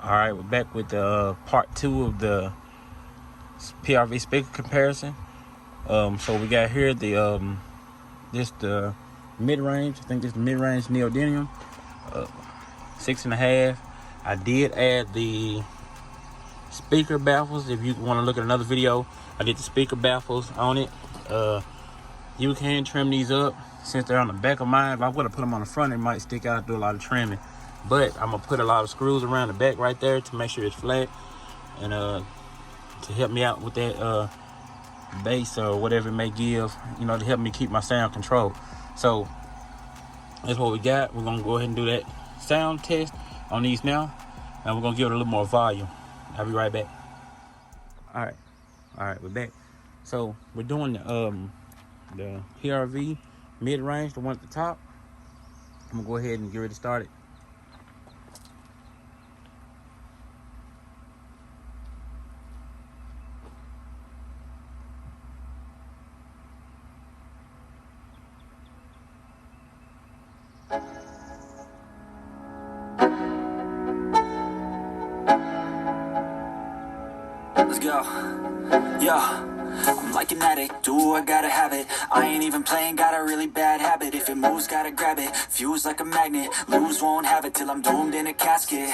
Alright, we're back with the part 2 of the PRV speaker comparison. So we got here the the mid-range. I think this is the mid-range neodymium, 6.5. I did add the speaker baffles. If you want to look at another video, I did the speaker baffles on it. You can trim these up since they're on the back of mine. If I would have put them on the front, it might stick out, do a lot of trimming. But I'm gonna put a lot of screws around the back right there to make sure it's flat, and to help me out with that bass or whatever it may give, you know, to help me keep my sound controlled. So that's what we got. We're gonna go ahead and do that sound test on these now, and we're gonna give it a little more volume. I'll be right back. All right, we're back. So we're doing the PRV mid-range, the one at the top. I'm gonna go ahead and get ready to start it. Let's go. Yeah. I'm like an addict, do I gotta have it. I ain't even playing, got a really bad habit. If it moves, gotta grab it. Fuse like a magnet, lose, won't have it till I'm doomed in a casket.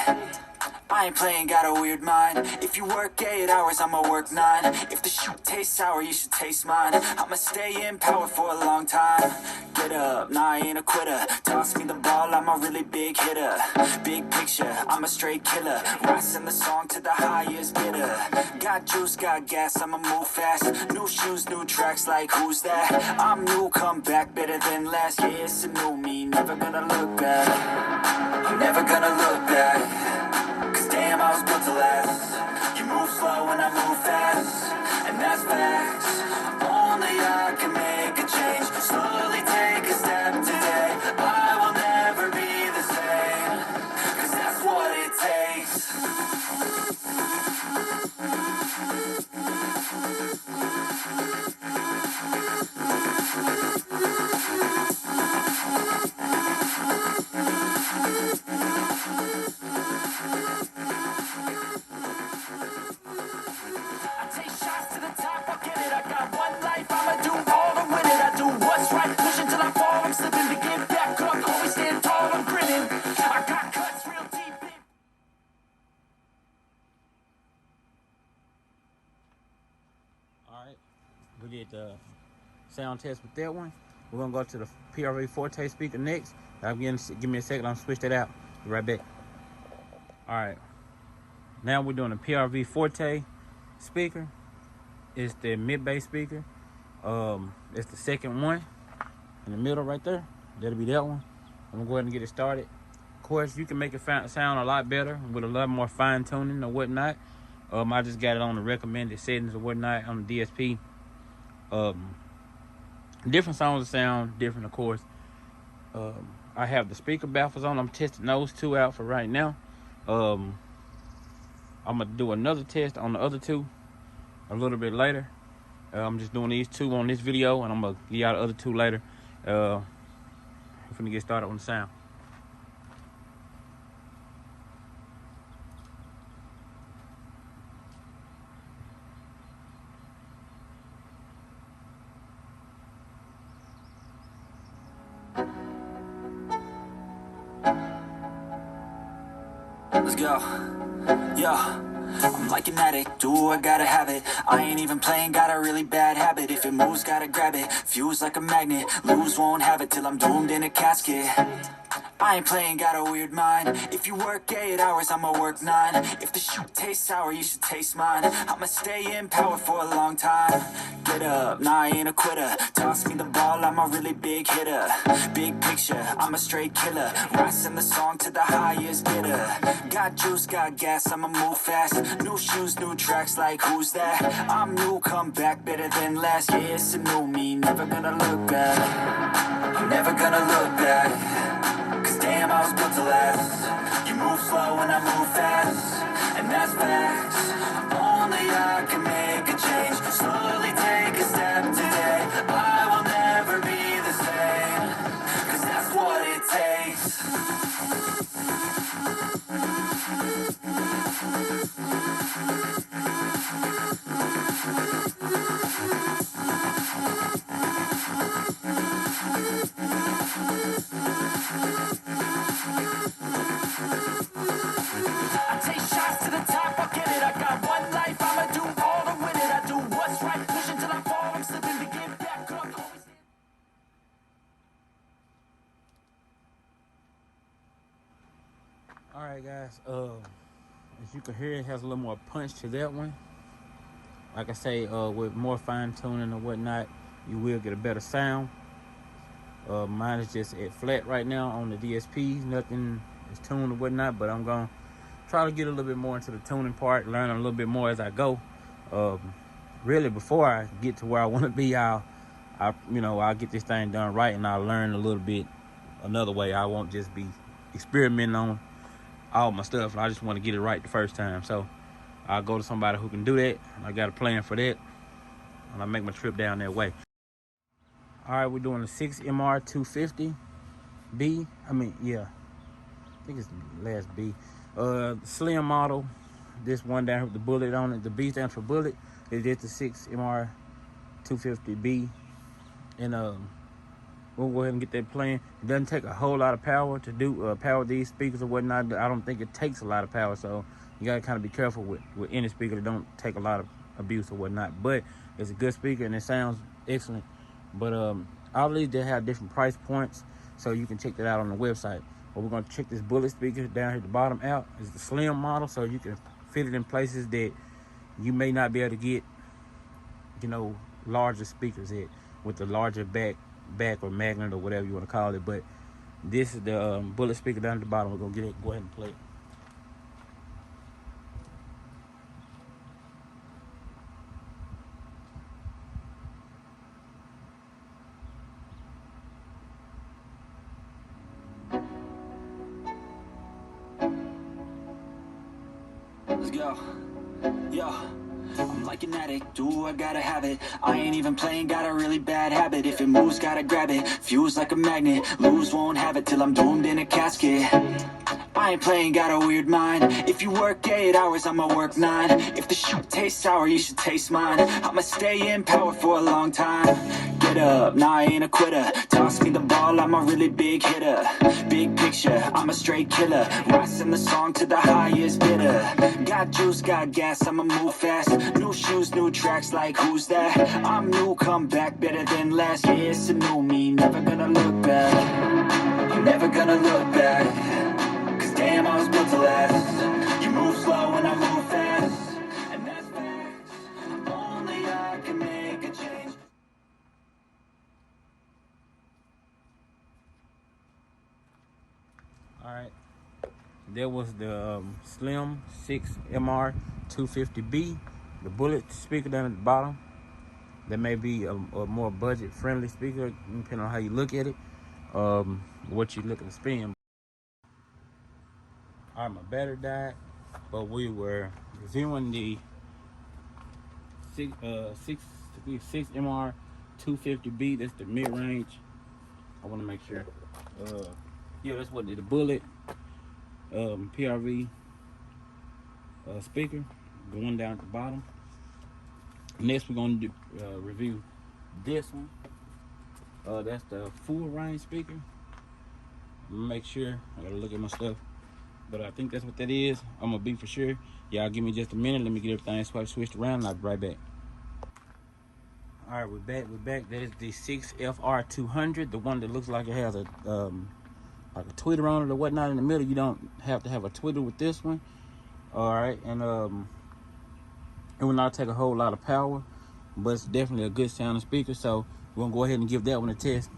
I ain't playing, got a weird mind. If you work 8 hours, I'ma work 9. If the shoot tastes sour, you should taste mine. I'ma stay in power for a long time. Get up, nah, I ain't a quitter. Toss me the ball, I'm a really big hitter. Big picture, I'm a straight killer. Rising the song to the highest bidder. Got juice, got gas, I'ma move fast. New shoes, new tracks, like who's that? I'm new, come back better than last. Yeah, it's a new me, never gonna look back. I'm never gonna look back. Damn, I was built to last. You move slow and I move fast, and that's facts. Only I can make a change. Slowly take a step today. I will never be the same, 'cause that's what it takes. We did the sound test with that one. We're gonna go to the PRV Forte speaker next. Give me a second, I'll switch that out. Be right back. All right, now we're doing the PRV Forte speaker. It's the mid-bass speaker. It's the second one in the middle right there. That'll be that one. I'm gonna go ahead and get it started. Of course, you can make it sound a lot better with a lot more fine tuning or whatnot. I just got it on the recommended settings or whatnot on the DSP. Different songs sound different, of course. I have the speaker baffles on. I'm testing those two out for right now. I'm gonna do another test on the other two a little bit later. I'm just doing these two on this video, and I'm gonna give y'all the other two later. We're gonna get started on the sound. Let's go. Yeah. I'm like an addict, do I gotta have it. I ain't even playing, got a really bad habit. If it moves, gotta grab it. Fuse like a magnet, lose, won't have it till I'm doomed in a casket. I ain't playing, got a weird mind. If you work 8 hours, I'ma work 9. If the shoot tastes sour, you should taste mine. I'ma stay in power for a long time. Get up, nah, I ain't a quitter. Toss me the ball, I'm a really big hitter. Big picture, I'm a straight killer. Rising the song to the highest bidder. Got juice, got gas, I'ma move fast. New shoes, new tracks, like who's that? I'm new, come back better than last. Yeah, it's a new me, never gonna look back. I'm never gonna look back. Damn, I was built to last. You move slow and I move fast, and that's facts. Only I can make a change. Slowly take a step today. I will never be the same, 'cause that's what it takes. Alright guys, as you can hear, it has a little more punch to that one. Like I say, with more fine tuning and whatnot, you will get a better sound. Mine is just at flat right now on the DSPs. Nothing is tuned or whatnot, but I'm gonna try to get a little bit more into the tuning part, learn a little bit more as I go. Really, before I get to where I want to be, I'll get this thing done right, and I'll learn a little bit another way. I won't just be experimenting on all my stuff. I just want to get it right the first time. So I'll go to somebody who can do that. I got a plan for that, and I'll make my trip down that way. All right, we're doing the 6MR 250B. I think it's the last B. Slim model. This one down here with the bullet on it. The B stands for bullet. It is the 6MR 250B. And we'll go ahead and get that playing. It doesn't take a whole lot of power to do power these speakers or whatnot. I don't think it takes a lot of power, so you gotta kind of be careful with any speaker that don't take a lot of abuse or whatnot. But it's a good speaker and it sounds excellent. But all of these, they have different price points, so you can check that out on the website. But we're gonna check this bullet speaker down here at the bottom out. It's the slim model, so you can fit it in places that you may not be able to get, larger speakers with the larger back or magnet or whatever you want to call it. But this is the bullet speaker down at the bottom. We're gonna go ahead and play it. Let's go. Yo, I'm like an addict, do I gotta have it. I ain't even playing, got a really bad habit. If it moves, gotta grab it, fuse like a magnet. Lose, won't have it till I'm doomed in a casket. I ain't playing, got a weird mind. If you work 8 hours, I'ma work 9. If the shoot tastes sour, you should taste mine. I'ma stay in power for a long time. Get up, nah, I ain't a quitter. Toss me the ball, I'm a really big hitter. Big picture, I'm a straight killer. Rising the song to the highest bidder. Got juice, got gas, I'ma move fast. New shoes, new tracks, like who's that? I'm new, come back better than last. Yeah, it's a new me, never gonna look back. I'm never gonna look back. Damn, I was built to last. You move slow and I move fast, and that's facts. Only I can make a change. All right, there was the Slim 6MR 250B, the bullet speaker down at the bottom. That may be a more budget-friendly speaker, depending on how you look at it, what you're looking to spend. All right, my battery died, but we were reviewing the 6MR 250B. That's the mid-range. I want to make sure. Yeah, that's what the bullet PRV speaker going down at the bottom. Next, we're going to review this one. That's the full range speaker. Make sure. I gotta look at my stuff. But I think that's what that is. I'm gonna be for sure. Y'all give me just a minute. Let me get everything switched around, and I'll be right back. All right, we're back. That is the 6FR200, the one that looks like it has a like a tweeter on it or whatnot in the middle. You don't have to have a tweeter with this one. All right, and it will not take a whole lot of power, but it's definitely a good sounding speaker. So we're gonna go ahead and give that one a test.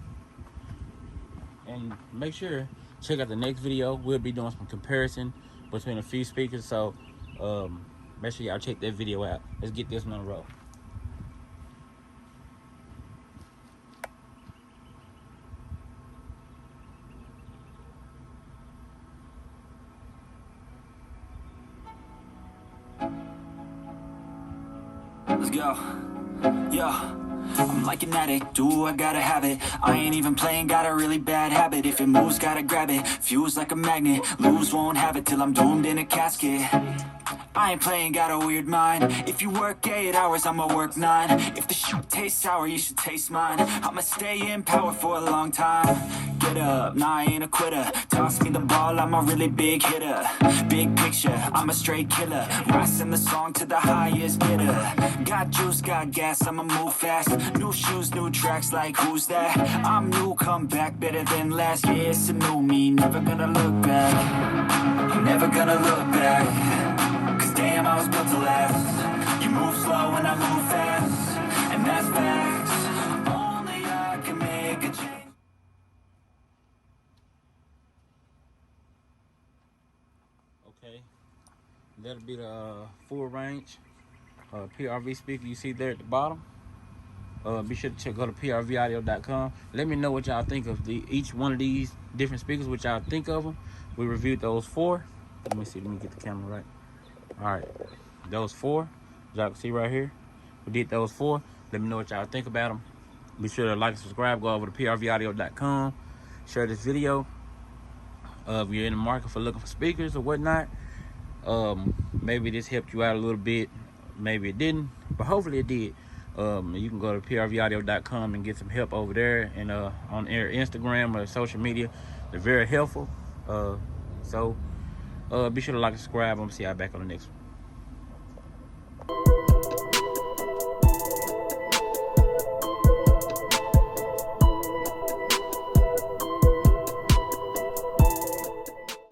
And make sure, check out the next video. We'll be doing some comparison between a few speakers, so make sure y'all check that video out. Let's get this one on the road. Let's go. Yeah. I'm like an addict, do I gotta have it. I ain't even playing, got a really bad habit. If it moves, gotta grab it, fuse like a magnet. Lose, won't have it till I'm doomed in a casket. I ain't playing, got a weird mind. If you work 8 hours, I'ma work 9. If the shoot tastes sour, you should taste mine. I'ma stay in power for a long time. Get up, nah, I ain't a quitter. Toss me the ball, I'm a really big hitter. Big picture, I'm a straight killer. Rising the song to the highest bidder. Got juice, got gas, I'ma move fast. New shoes, new tracks, like who's that? I'm new, come back better than last. Yeah, it's a new me, never gonna look back. never gonna look back. Cause damn, I was built to last. You move slow and I move fast, and that's facts. Only I can make a change. Okay, that'll be the full range PRV speaker you see there at the bottom. Be sure to go to PRVaudio.com. Let me know what y'all think of each one of these different speakers, what y'all think of them. We reviewed those 4. Let me see, let me get the camera right. Alright, those 4, y'all can see right here. We did those 4. Let me know what y'all think about them. Be sure to like and subscribe. Go over to PRVaudio.com. Share this video. If you're in the market for looking for speakers or whatnot, maybe this helped you out a little bit. Maybe it didn't, but hopefully it did. You can go to PRVaudio.com and get some help over there, and on their Instagram or social media. They're very helpful. So be sure to like and subscribe. I'm gonna see y'all back on the next one.